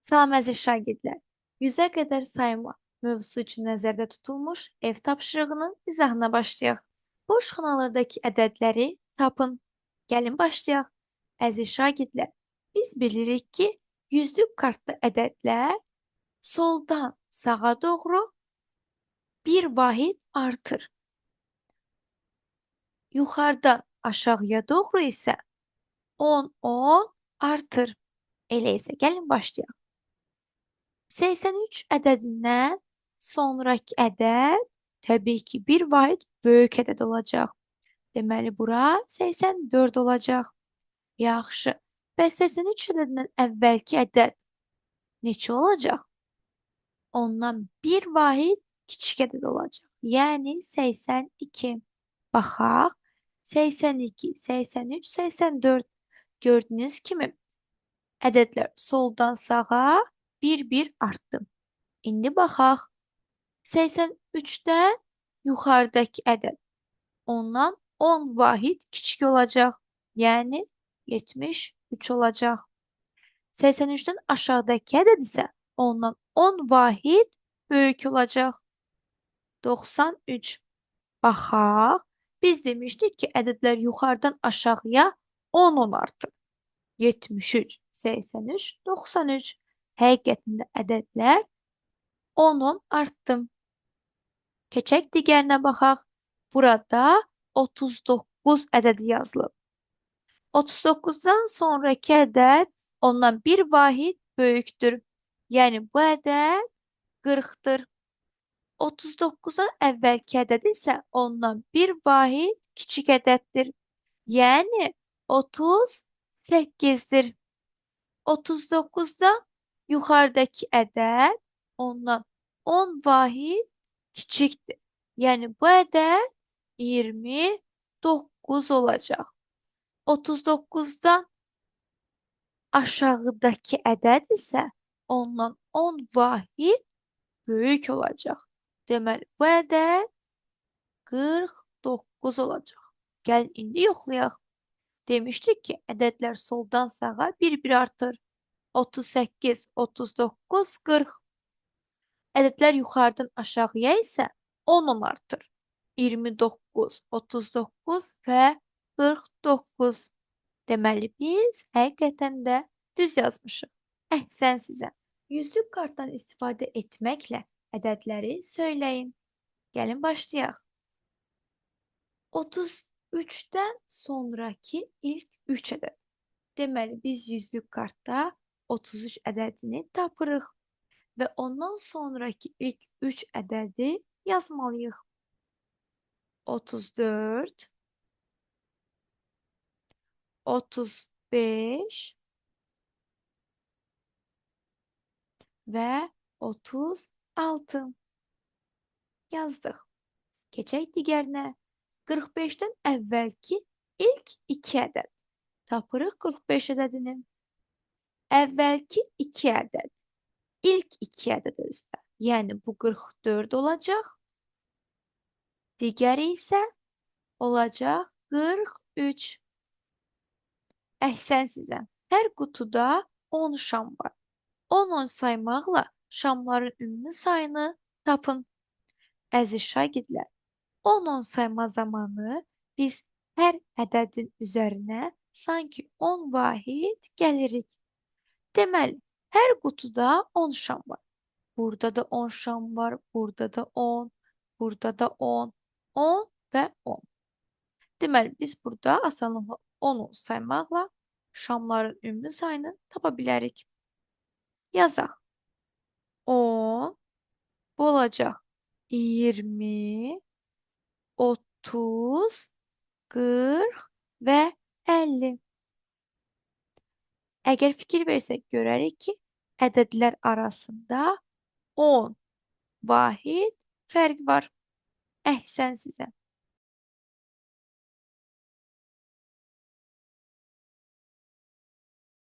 Salam əziz şagirdlər. 100-ə qədər sayma mövzusu üçün nəzərdə tutulmuş ev tapşırığının izahına başlayaq. Boş xanalardakı ədədləri tapın. Gəlin başlayaq. Əziz şagirdlər, biz bilirik ki, yüzlük kartda ədədlər soldan sağa doğru bir vahid artır. Yuxarıdan aşağıya doğru isə 10 artır. Elə isə gəlin başlayaq. 83 ədədindən sonraki ədəd təbii ki, bir vahid böyük ədəd olacaq. Deməli, bura 84 olacaq. Yaxşı. Bəs 83 ədədindən əvvəlki ədəd neçə olacaq? Ondan bir vahid kiçik ədəd olacaq. Yəni 82. Baxaq. 82, 83, 84. Gördüyünüz kimi ədədlər soldan sağa bir artdı. İndi baxaq. 83-dən yuxarıdakı ədəd. Ondan 10 vahid kiçik olacaq. Yəni 73 olacaq. 83-dən aşağıdakı ədəd isə ondan 10 vahid böyük olacaq. 93. Baxaq. Biz demişdik ki, ədədlər yuxarıdan aşağıya 10 artır. 73, 83, 93. Həqiqətində ədədlər 10 artdı. Keçək digərinə baxaq. Burada 39 ədədi yazılıb. 39-dan sonraki ədəd ondan bir vahid böyükdür. Yəni bu ədəd 40-dır. 39-dan əvvəlki ədəd isə ondan bir vahid kiçik ədəddir. Yəni 38-dir. 39-dan yuxarıdakı ədəd ondan 10 vahid kiçikdir. Yəni bu ədəd 29 olacaq. 39-dan aşağıdakı ədəd isə ondan 10 vahid böyük olacaq. Deməli, bu ədəd 49 olacaq. Gəlin indi yoxlayaq. Demişdik ki, ədədlər soldan sağa bir artır. 38, 39, 40. Ədədlər yuxarıdan aşağıya isə 10 artır. 29, 39 və 49. Deməli, biz həqiqətən də düz yazmışıq. Əhsən sizə. Yüzlük kartdan istifadə etməklə ədədləri söyləyin. Gəlin başlayaq. 33-dən sonraki ilk 3 ədəd. Deməli, biz yüzlük kartda 33 ədədini tapırıq və ondan sonraki ilk 3 ədədi yazmalıyıq. 34, 35 və 36 yazdıq. Keçək digərinə. 45-dən əvvəlki ilk 2 ədəd. Tapırıq 45 ədədini. Əvvəlki 2 ədəd. İlk 2 ədəd özdə. Yəni bu 44 olacaq. Digəri isə olacaq 43. Əhsən sizə. Hər qutuda 10 şam var. 10 saymaqla şamların ümumi sayını tapın. Əziz şagirdlər, 10 sayma zamanı biz hər ədədin üzərinə sanki 10 vahid gəlirik. Deməli, hər qutuda 10 şam var. Burada da 10 şam var, burada da 10, burada da 10, 10 və 10. Deməli, biz burada asanlıqla 10 saymaqla şamların ümumi sayını tapa bilərik. Yazaq. 10, bu olacaq 20, 30, 40 və 50. Əgər fikir versək görərik ki, ədədlər arasında 10 vahid fərq var. Əhsən sizə.